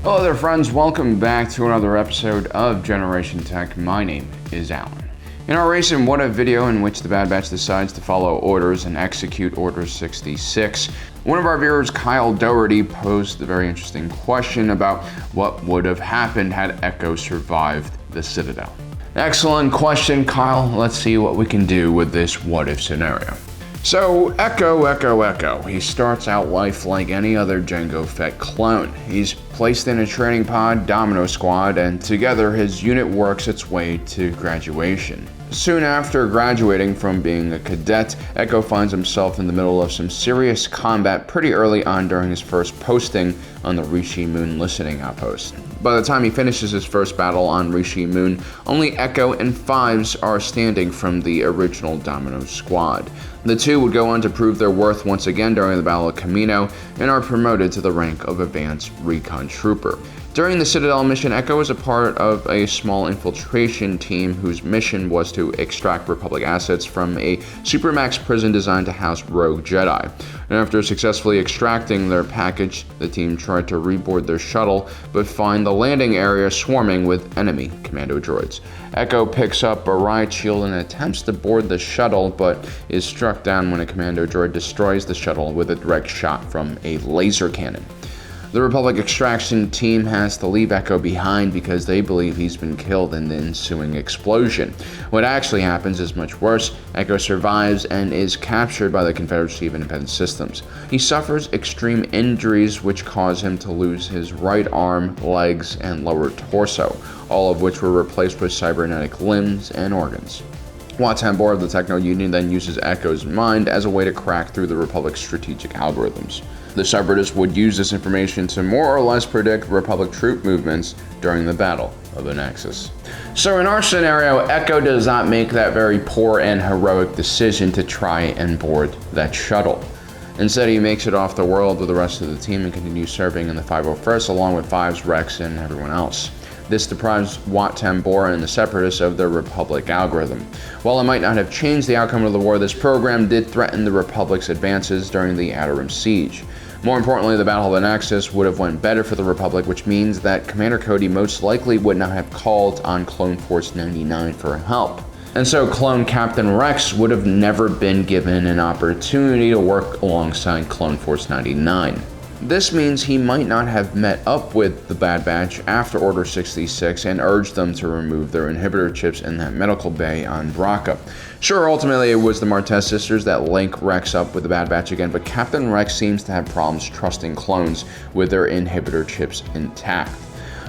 Hello there friends, welcome back to another episode of Generation Tech. My name is Alan. In our recent What If video in which the Bad Batch decides to follow orders and execute Order 66, one of our viewers, Kyle Doherty, posed a very interesting question about what would have happened had Echo survived the Citadel. Excellent question, Kyle. Let's see what we can do with this what if scenario. So, Echo. He starts out life like any other Jango Fett clone. He's placed in a training pod, Domino Squad, and together his unit works its way to graduation. Soon after graduating from being a cadet, Echo finds himself in the middle of some serious combat pretty early on during his first posting on the Rishi Moon listening outpost. By the time he finishes his first battle on Rishi Moon, only Echo and Fives are standing from the original Domino Squad. The two would go on to prove their worth once again during the Battle of Camino and are promoted to the rank of Advanced Recon Trooper. During the Citadel Mission, Echo was a part of a small infiltration team whose mission was to extract Republic assets from a supermax prison designed to house rogue Jedi. And after successfully extracting their package, the team tried to reboard their shuttle, but find the landing area swarming with enemy commando droids. Echo picks up a riot shield and attempts to board the shuttle, but is struck down when a commando droid destroys the shuttle with a direct shot from a laser cannon. The Republic extraction team has to leave Echo behind because they believe he's been killed in the ensuing explosion. What actually happens is much worse. Echo survives and is captured by the Confederacy of Independent Systems. He suffers extreme injuries which cause him to lose his right arm, legs, and lower torso, all of which were replaced with cybernetic limbs and organs. Watambor of the Techno Union then uses Echo's mind as a way to crack through the Republic's strategic algorithms. The Separatists would use this information to more or less predict Republic troop movements during the Battle of the Nexus. So in our scenario, Echo does not make that very poor and heroic decision to try and board that shuttle. Instead, he makes it off the world with the rest of the team and continues serving in the 501st along with Fives, Rex, and everyone else. This deprives Wat Tambor and the Separatists of their Republic algorithm. While it might not have changed the outcome of the war, this program did threaten the Republic's advances during the Outer Rim Siege. More importantly, the Battle of the Nexus would have went better for the Republic, which means that Commander Cody most likely would not have called on Clone Force 99 for help. And so Clone Captain Rex would have never been given an opportunity to work alongside Clone Force 99. This means he might not have met up with the Bad Batch after Order 66 and urged them to remove their inhibitor chips in that medical bay on Bracca. Sure, ultimately it was the Martez sisters that link Rex up with the Bad Batch again, but Captain Rex seems to have problems trusting clones with their inhibitor chips intact.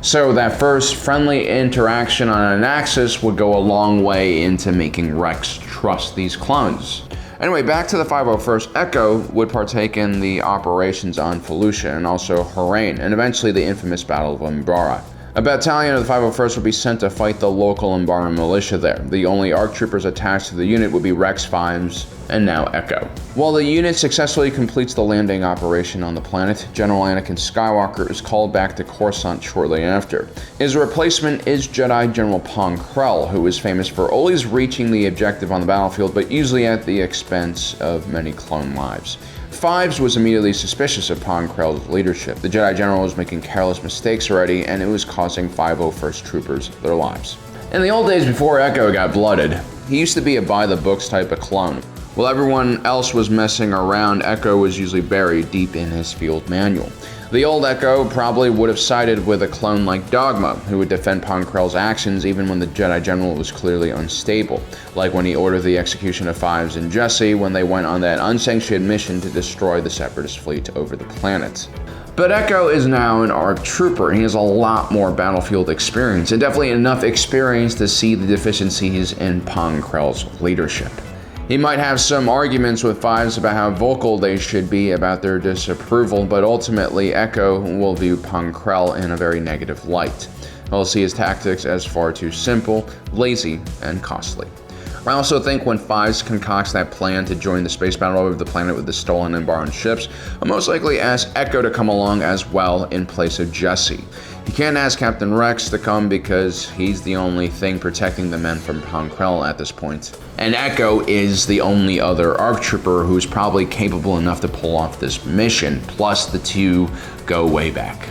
So that first friendly interaction on an Axis would go a long way into making Rex trust these clones. Anyway, back to the 501st, Echo would partake in the operations on Felucia and also Harane, and eventually the infamous Battle of Umbara. A battalion of the 501st would be sent to fight the local Umbara militia there. The only ARC troopers attached to the unit would be Rex, Fives, and now Echo. While the unit successfully completes the landing operation on the planet, General Anakin Skywalker is called back to Coruscant shortly after. His replacement is Jedi General Pong Krell, who is famous for always reaching the objective on the battlefield, but usually at the expense of many clone lives. Fives was immediately suspicious of Pong Krell's leadership. The Jedi General was making careless mistakes already, and it was costing 501st troopers their lives. In the old days before Echo got blooded, he used to be a by-the-books type of clone. While everyone else was messing around, Echo was usually buried deep in his field manual. The old Echo probably would have sided with a clone like Dogma, who would defend Pong Krell's actions even when the Jedi General was clearly unstable, like when he ordered the execution of Fives and Jesse when they went on that unsanctioned mission to destroy the Separatist fleet over the planet. But Echo is now an ARC trooper. He has a lot more battlefield experience, and definitely enough experience to see the deficiencies in Pong Krell's leadership. He might have some arguments with Fives about how vocal they should be about their disapproval, but ultimately Echo will view Pong Krell in a very negative light. He'll see his tactics as far too simple, lazy, and costly. I also think when Fives concocts that plan to join the space battle over the planet with the stolen and borrowed ships, I'll most likely ask Echo to come along as well in place of Jesse. He can't ask Captain Rex to come because he's the only thing protecting the men from Pong Krell at this point. And Echo is the only other ARC trooper who's probably capable enough to pull off this mission, plus the two go way back.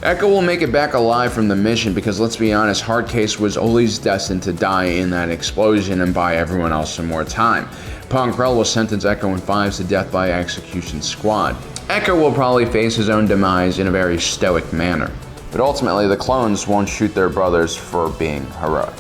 Echo will make it back alive from the mission because, let's be honest, Hardcase was always destined to die in that explosion and buy everyone else some more time. Ponkrell will sentence Echo and Fives to death by execution squad. Echo will probably face his own demise in a very stoic manner. But ultimately, the clones won't shoot their brothers for being heroic.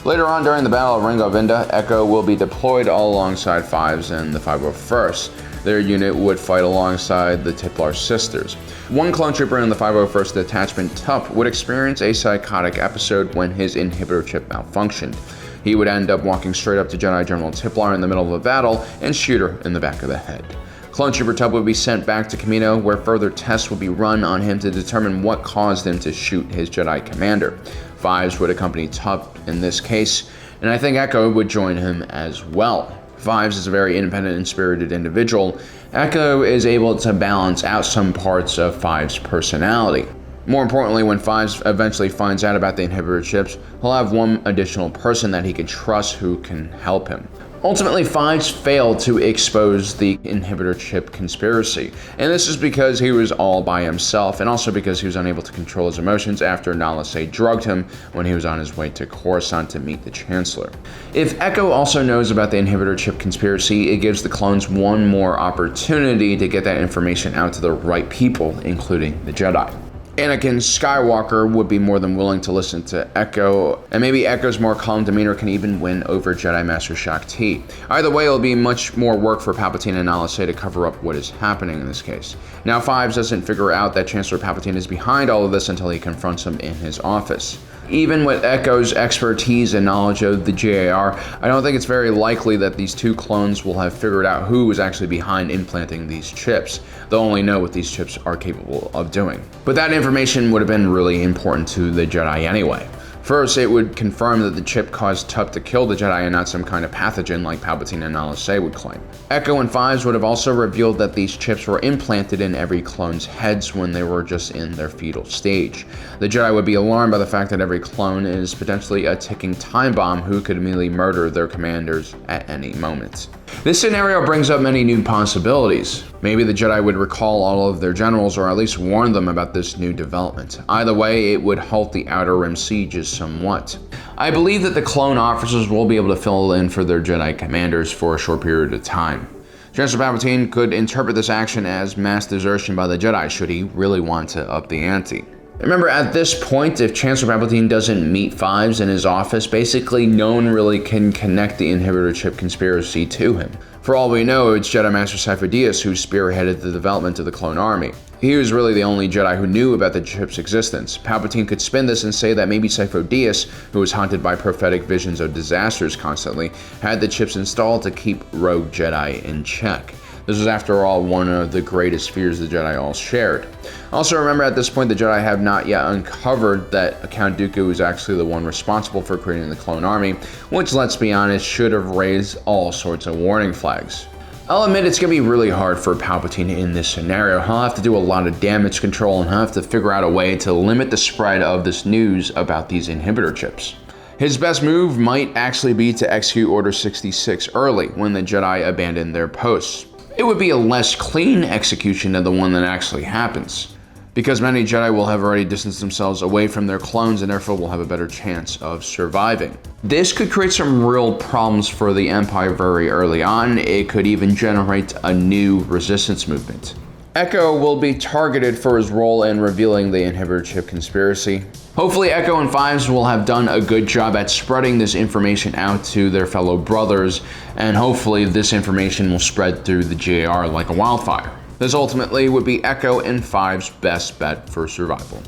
Later on during the Battle of Ringo Vinda, Echo will be deployed all alongside Fives and the 501st. Their unit would fight alongside the Tiplar sisters. One clone trooper in the 501st Detachment, Tup, would experience a psychotic episode when his inhibitor chip malfunctioned. He would end up walking straight up to Jedi General Tiplar in the middle of a battle and shoot her in the back of the head. Clone Trooper Tup would be sent back to Kamino, where further tests would be run on him to determine what caused him to shoot his Jedi commander. Fives would accompany Tup in this case, and I think Echo would join him as well. Fives is a very independent and spirited individual. Echo is able to balance out some parts of Fives' personality. More importantly, when Fives eventually finds out about the inhibitor chips, he'll have one additional person that he can trust who can help him. Ultimately, Fives failed to expose the inhibitor chip conspiracy, and this is because he was all by himself, and also because he was unable to control his emotions after Nala Se drugged him when he was on his way to Coruscant to meet the Chancellor. If Echo also knows about the inhibitor chip conspiracy, it gives the clones one more opportunity to get that information out to the right people, including the Jedi. Anakin Skywalker would be more than willing to listen to Echo, and maybe Echo's more calm demeanor can even win over Jedi Master Shaak Ti. Either way, it'll be much more work for Palpatine and Nala Se to cover up what is happening in this case. Now, Fives doesn't figure out that Chancellor Palpatine is behind all of this until he confronts him in his office. Even with Echo's expertise and knowledge of the JAR, I don't think it's very likely that these two clones will have figured out who was actually behind implanting these chips. They'll only know what these chips are capable of doing. But that information would have been really important to the Jedi anyway. First, it would confirm that the chip caused Tup to kill the Jedi and not some kind of pathogen like Palpatine and Nala Se would claim. Echo and Fives would have also revealed that these chips were implanted in every clone's heads when they were just in their fetal stage. The Jedi would be alarmed by the fact that every clone is potentially a ticking time bomb who could immediately murder their commanders at any moment. This scenario brings up many new possibilities. Maybe the Jedi would recall all of their generals or at least warn them about this new development. Either way, it would halt the Outer Rim sieges somewhat. I believe that the clone officers will be able to fill in for their Jedi commanders for a short period of time. Chancellor Palpatine could interpret this action as mass desertion by the Jedi should he really want to up the ante. Remember, at this point, if Chancellor Palpatine doesn't meet Fives in his office, basically no one really can connect the inhibitor chip conspiracy to him. For all we know, it's Jedi Master Sifo Dyas who spearheaded the development of the clone army. He was really the only Jedi who knew about the chip's existence. Palpatine could spin this and say that maybe Sifo Dyas, who was haunted by prophetic visions of disasters constantly, had the chips installed to keep rogue Jedi in check. This was, after all, one of the greatest fears the Jedi all shared. Also, remember, at this point, the Jedi have not yet uncovered that Count Dooku is actually the one responsible for creating the clone army, which, let's be honest, should have raised all sorts of warning flags. I'll admit it's going to be really hard for Palpatine in this scenario. He'll have to do a lot of damage control and he'll have to figure out a way to limit the spread of this news about these inhibitor chips. His best move might actually be to execute Order 66 early, when the Jedi abandon their posts. It would be a less clean execution than the one that actually happens, because many Jedi will have already distanced themselves away from their clones and therefore will have a better chance of surviving. This could create some real problems for the Empire very early on. It could even generate a new resistance movement. Echo will be targeted for his role in revealing the inhibitor chip conspiracy. Hopefully Echo and Fives will have done a good job at spreading this information out to their fellow brothers, and hopefully this information will spread through the JR like a wildfire. This ultimately would be Echo and Fives' best bet for survival.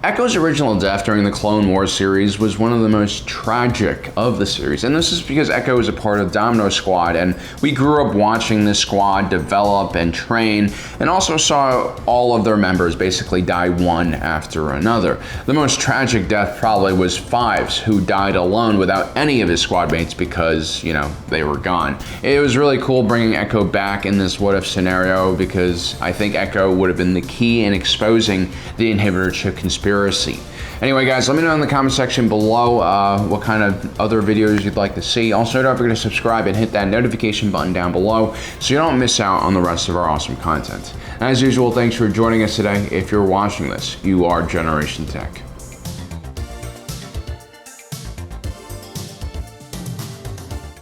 Echo's original death during the Clone Wars series was one of the most tragic of the series, and this is because Echo is a part of Domino Squad, and we grew up watching this squad develop and train, and also saw all of their members basically die one after another. The most tragic death probably was Fives, who died alone without any of his squad mates because, they were gone. It was really cool bringing Echo back in this what-if scenario because I think Echo would have been the key in exposing the inhibitor chip conspiracy. Anyway, guys, let me know in the comment section below what kind of other videos you'd like to see. Also, don't forget to subscribe and hit that notification button down below so you don't miss out on the rest of our awesome content. As usual, thanks for joining us today. If you're watching this, you are Generation Tech.